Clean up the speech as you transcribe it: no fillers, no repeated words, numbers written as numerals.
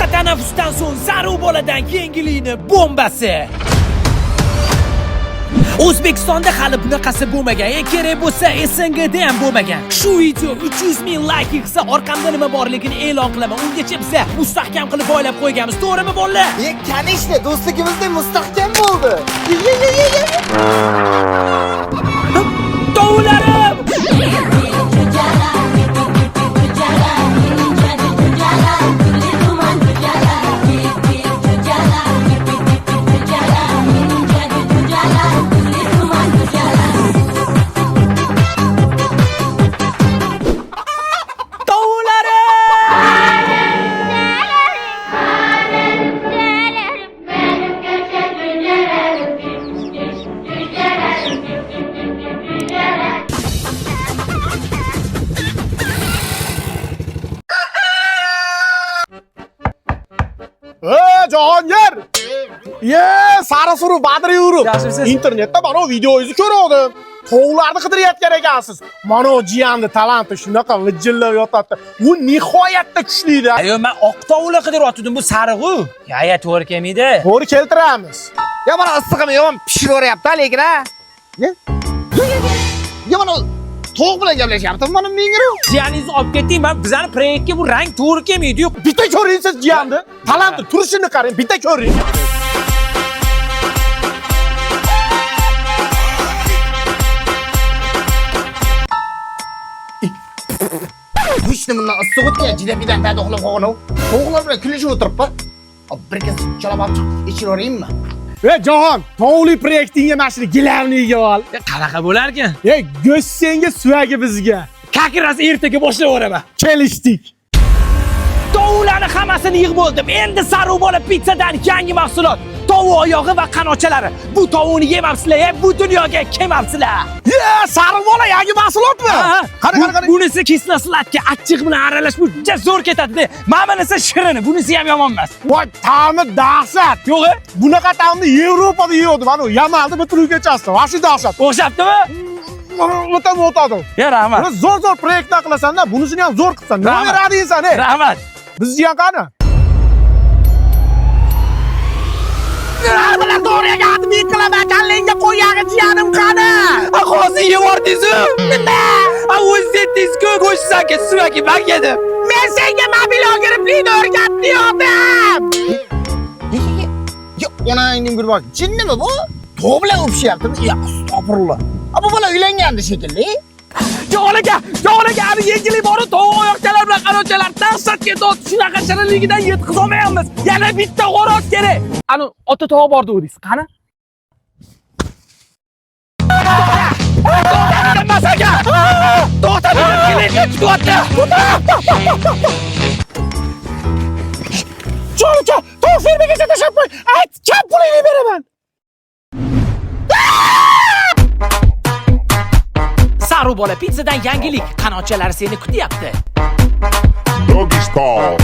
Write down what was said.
Qisqa tanaffusdan so'ng zarur boladan keyingilikni bombasi. O'zbekistonda hali bunaqasi bo'lmagan. Kerak bo'lsa SNGda ham bo'lmagan. Shu video 300 ming like yig'sa orqamda nima borligini e'lon qilaman. Ungacha biz mustahkam qilib oylab qo'yganmiz. To'g'rimi bolalar? Kanishda do'stligimizda mustahkam bo'ldi. Tovlarim! Jahongir! Sari suruv Badri yurib. Internetda mana videoingizni ko'rdim. Tovuqlarni qidirayotgan ekansiz. Mana jiyanni talanti shunaqa vijillab yotadi. U nihoyatda kuchli-da. Ayo, men oq tovuqlar qidirayotgandim, bu sariq-ku. Ya, to'g'ri kelmaydi. To'g'ri keltiramiz. Ya mana issig'ini yomon pishiraveryapti lekin ha. Ya mana tovuq bilan gaplashyapti mana menga. Jiyaningizni olib ketding, men bizani proyektga bu rang to'g'ri kelmaydi-yu. Bitta ko'ring siz jiyanni. Talanti turishini qarang, bitta ko'ring. Ishni bundan issiq o'tgan juda bidan paydo qilib qo'ygan u. Tovuqlar bilan kulishib o'tiribdi. Bir kez chalab olib ichiraveraymi? Jahon, tovuqli proyektingga mana shuni gilamliga ol. Qanaqa bo'lar ekan? Go'sht senga, suyagi bizga. Kakiras ertaga boshlab o'raman. Kelishdik. Tovuqlarni hammasini yig'ib oldim. Endi zarur bola pizzadan yangi mahsulot. Tovuq oyog'i va qanotlari. Bu tovuqni yemabsizlar, bu dunyoga kelmabsizlar. Sariq bola yangi mahsulotmi? Qara. Bunisi kislo sladka achchiq bilan aralash bu juda zo'r ketadi. Mana esa shirini, bunisi ham yomon emas. Voy, ta'mi dahshat. Yo'q-a? Bunaqa ta'mni Yevropada yedim. Mana Yamalda bitiruvgachasi. Vashi dahshat. O'xshabdimi? O'tadi. Ya, rahmat. Zo'r proyektlar qilasan-da, bunisini ham zo'r qilsan. Nima beradingsan, ey? Rahmat. Bizga qani? Mana to'g'riga admin qilaman, kallangga qo'ygan jiyanim qani? Hozir yevordingiz-ku. Nima? O'zingiz-ku go'shtsanki suvaki bak yedim. Men senga mobil o'giriblikni o'rgatdim. Yo'q, onangning bir bak. Jinnimi bu? Tovuq bilan o'pishyaptimi? Ya, astag'firulloh. Bu bola uylangandi shekilli. Jo'g'laga, ani yengillik bor, tovuq oyoqchalar bilan qanochalar dahshatga dod shunaqa shirinligidan yetkiz olmayapmiz. Yana bitta xo'roz kerak. Ani ota tovuq bor dedingiz, qani? Masaga! To'xtab kelayotgan chiqyapti. Cho'lcha, tovuq fermaga tashlab qo'y. Ayt, kam pulingni beraman. Zarur bola pizzadan yangilik, qanotchalari seni kutyapti. Doggy style.